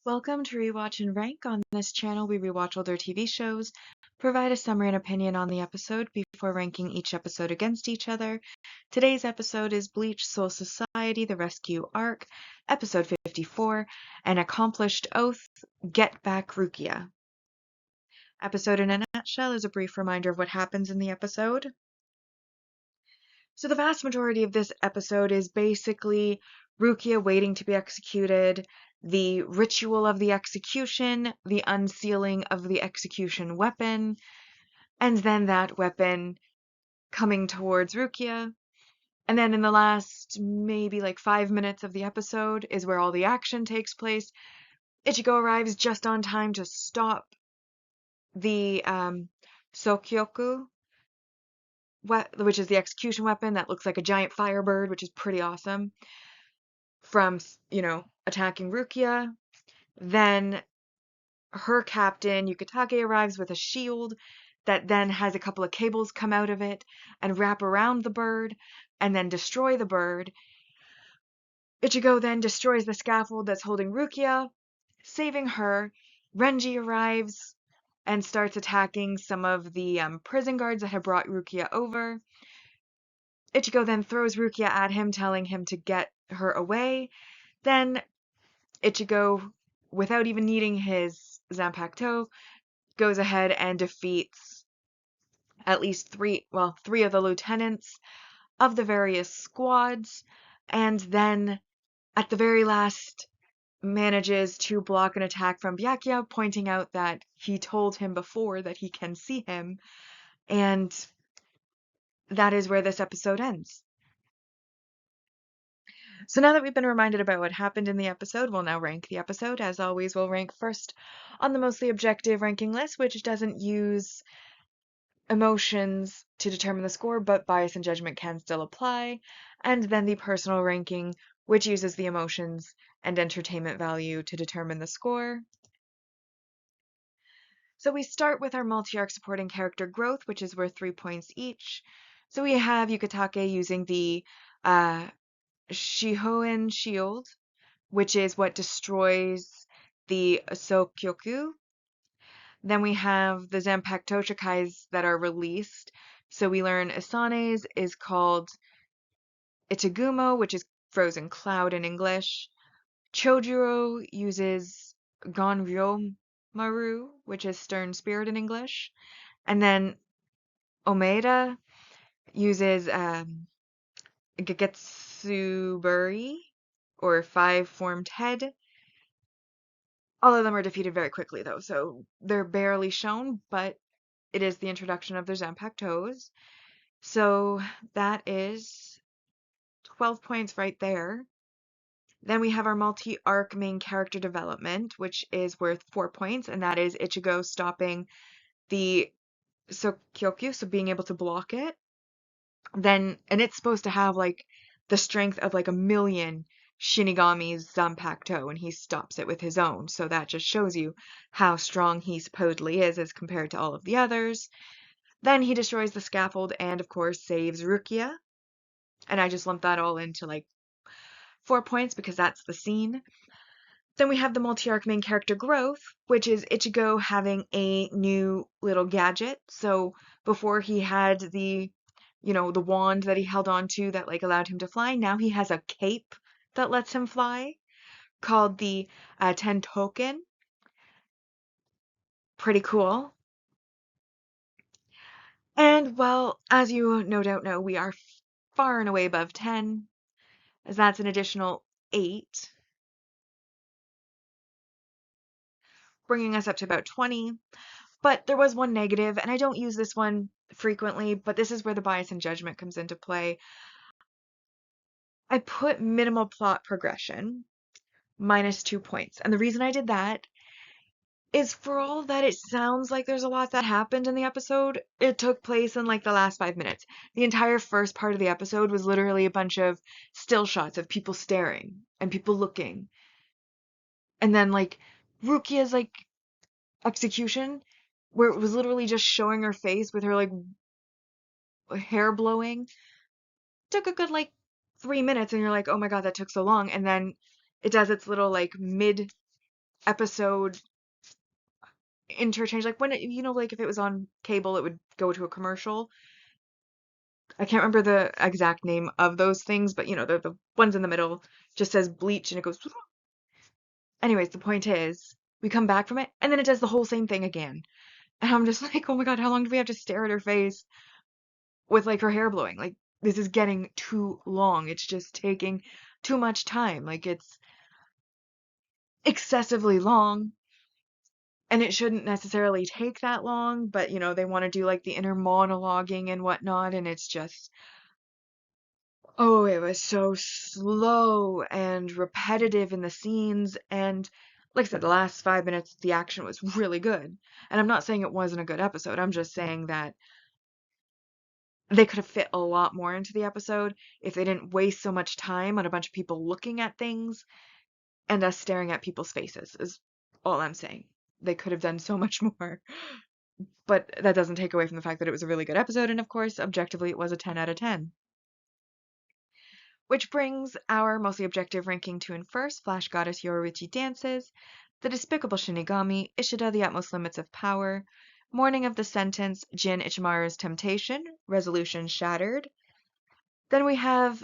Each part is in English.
Welcome to Rewatch and Rank. On this channel, we rewatch older TV shows, provide a summary and opinion on the episode before ranking each episode against each other. Today's episode is Bleach Soul Society, The Rescue Arc, Episode 54, An Accomplished Oath, Get Back Rukia. Episode in a nutshell is a brief reminder of what happens in the episode. So the vast majority of this episode is basically Rukia waiting to be executed, the ritual of the execution, the unsealing of the execution weapon, and then that weapon coming towards Rukia. And then in the last maybe like 5 minutes of the episode is where all the action takes place. Ichigo arrives just on time to stop the Sokyoku, which is the execution weapon that looks like a giant firebird, which is pretty awesome, from, attacking Rukia. Then her captain, Yukitake, arrives with a shield that then has a couple of cables come out of it and wrap around the bird and then destroy the bird. Ichigo then destroys the scaffold that's holding Rukia, saving her. Renji arrives and starts attacking some of the prison guards that had brought Rukia over. Ichigo then throws Rukia at him, telling him to get her away. Then Ichigo, without even needing his Zanpakuto, goes ahead and defeats at least three of the lieutenants of the various squads, and then at the very last manages to block an attack from Byakuya, pointing out that he told him before that he can see him, and that is where this episode ends. So now that we've been reminded about what happened in the episode, we'll now rank the episode. As always, we'll rank first on the mostly objective ranking list, which doesn't use emotions to determine the score, but bias and judgment can still apply. And then the personal ranking, which uses the emotions and entertainment value to determine the score. So we start with our multi-arc supporting character growth, which is worth 3 points each. So we have Yukitake using the Shihoen shield, which is what destroys the Sokyoku. Then we have the Zanpakuto Shikais that are released. So we learn Isane's is called Itagumo, which is frozen cloud in English. Chojuro uses Gonryo Maru, which is stern spirit in English. And then Omeda uses Gagetsuburi, or five-formed head. All of them are defeated very quickly, though, so they're barely shown, but it is the introduction of their Zanpakutos. So that is 12 points right there. Then we have our multi-arc main character development, which is worth 4 points, and that is Ichigo stopping the Sokyoku, so being able to block it. And it's supposed to have like the strength of like 1,000,000 Shinigami's Zanpakuto, and he stops it with his own. So that just shows you how strong he supposedly is as compared to all of the others. Then he destroys the scaffold and, of course, saves Rukia. And I just lumped that all into like 4 points because that's the scene. Then we have the multi-arc main character growth, which is Ichigo having a new little gadget. So before he had the wand that he held on to that like allowed him to fly. Now he has a cape that lets him fly called the Tentoken. Pretty cool. And well, as you no doubt know, we are far and away above 10, as that's an additional 8, bringing us up to about 20. But there was one negative, and I don't use this one frequently, but this is where the bias and judgment comes into play. I put minimal plot progression, -2 points. And the reason I did that is for all that it sounds like there's a lot that happened in the episode, it took place in like the last 5 minutes. The entire first part of the episode was literally a bunch of still shots of people staring and people looking. And then like Rukia's like execution, where it was literally just showing her face with her like hair blowing, took a good like 3 minutes, and you're like, oh my god, that took so long. And then it does its little like mid episode interchange. Like when like if it was on cable, it would go to a commercial. I can't remember the exact name of those things, but the ones in the middle just says Bleach and it goes. Anyways, the point is, we come back from it and then it does the whole same thing again. And I'm just like, oh my God, how long do we have to stare at her face with like her hair blowing? Like, this is getting too long. It's just taking too much time. Like, it's excessively long. And it shouldn't necessarily take that long, but they want to do like the inner monologuing and whatnot, and it's just, oh, it was so slow and repetitive in the scenes. And like I said, the last 5 minutes, the action was really good. And I'm not saying it wasn't a good episode. I'm just saying that they could have fit a lot more into the episode if they didn't waste so much time on a bunch of people looking at things and us staring at people's faces, is all I'm saying. They could have done so much more. But that doesn't take away from the fact that it was a really good episode, and of course, objectively, it was a 10 out of 10. Which brings our mostly objective ranking to in first, Flash Goddess Yoruichi Dances, The Despicable Shinigami, Ishida the Utmost Limits of Power, Morning of the Sentence, Jin Ichimaru's Temptation, Resolution Shattered. Then we have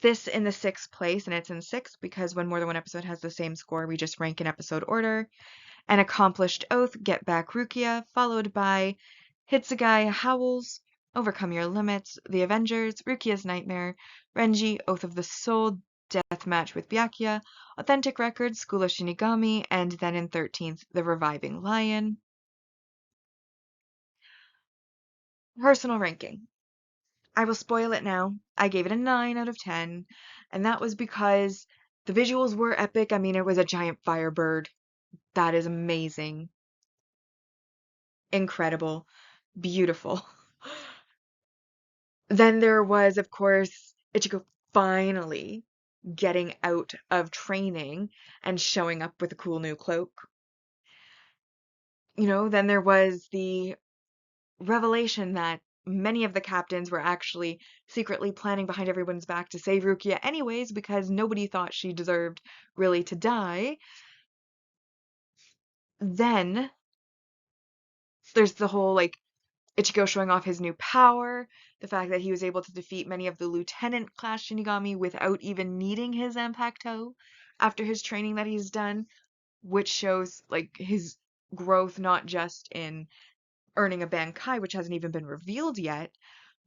this in the sixth place, and it's in sixth because when more than one episode has the same score, we just rank in episode order. An Accomplished Oath, Get Back Rukia, followed by Hitsugai Howls, Overcome Your Limits, The Avengers, Rukia's Nightmare, Renji, Oath of the Soul, Deathmatch with Byakuya, Authentic Records, School of Shinigami, and then in 13th, The Reviving Lion. Personal ranking. I will spoil it now. I gave it a 9 out of 10, and that was because the visuals were epic. I mean, it was a giant firebird. That is amazing. Incredible. Beautiful. Then there was, of course, Ichigo finally getting out of training and showing up with a cool new cloak. Then there was the revelation that many of the captains were actually secretly planning behind everyone's back to save Rukia anyways because nobody thought she deserved really to die. Then there's the whole Ichigo showing off his new power, the fact that he was able to defeat many of the lieutenant class Shinigami without even needing his Zanpakuto after his training that he's done, which shows his growth not just in earning a Bankai, which hasn't even been revealed yet,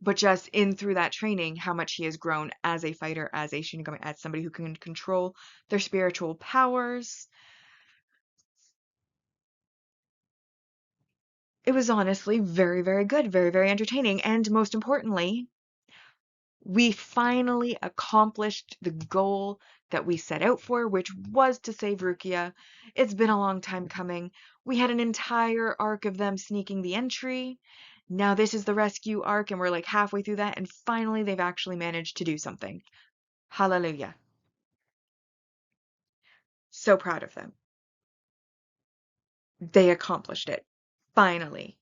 but just in through that training, how much he has grown as a fighter, as a Shinigami, as somebody who can control their spiritual powers. It was honestly very, very good, very, very entertaining, and most importantly, we finally accomplished the goal that we set out for, which was to save Rukia. It's been a long time coming. We had an entire arc of them sneaking the entry. Now this is the rescue arc, and we're like halfway through that, and finally they've actually managed to do something. Hallelujah. So proud of them. They accomplished it. Finally.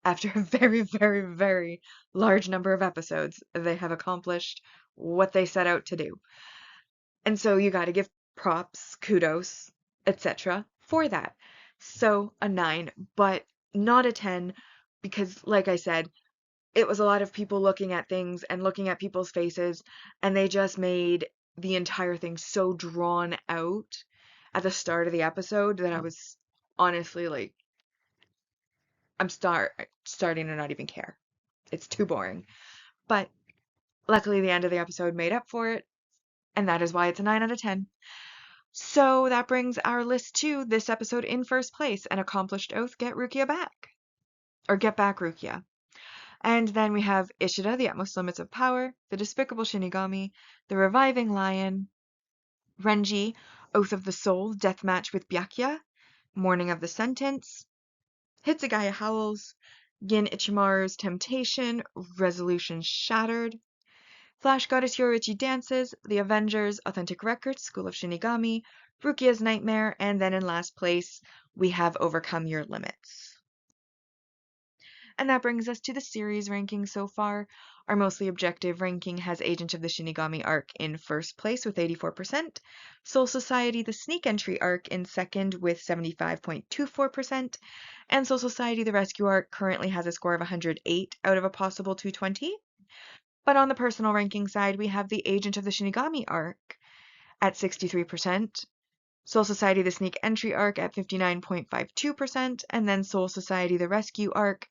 After a very, very, very large number of episodes, they have accomplished what they set out to do. And so you got to give props, kudos, etc. for that. So a 9, but not a 10 because, like I said, it was a lot of people looking at things and looking at people's faces, and they just made the entire thing so drawn out at the start of the episode that I was honestly I'm starting to not even care. It's too boring. But luckily, the end of the episode made up for it, and that is why it's a 9 out of 10. So that brings our list to this episode in first place, An Accomplished Oath, Get Rukia Back. Or Get Back Rukia. And then we have Ishida, The Utmost Limits of Power, The Despicable Shinigami, The Reviving Lion, Renji, Oath of the Soul, Deathmatch with Byakuya, Morning of the Sentence, Hitsugaya Howls, Gin Ichimaru's Temptation, Resolution Shattered, Flash Goddess Yoruichi Dances, The Avengers, Authentic Records, School of Shinigami, Rukia's Nightmare, and then in last place, we have Overcome Your Limits. And that brings us to the series ranking so far. Our mostly objective ranking has Agent of the Shinigami arc in first place with 84%, Soul Society the Sneak Entry arc in second with 75.24%, and Soul Society the Rescue arc currently has a score of 108 out of a possible 220. But on the personal ranking side, we have the Agent of the Shinigami arc at 63%, Soul Society the Sneak Entry arc at 59.52%, and then Soul Society the Rescue arc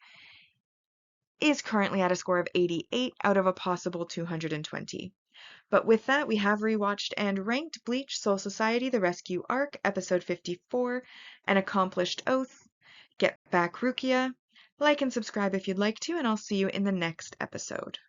is currently at a score of 88 out of a possible 220. But with that, we have rewatched and ranked Bleach Soul Society The Rescue Arc, Episode 54, An Accomplished Oath. Get back, Rukia. Like and subscribe if you'd like to, and I'll see you in the next episode.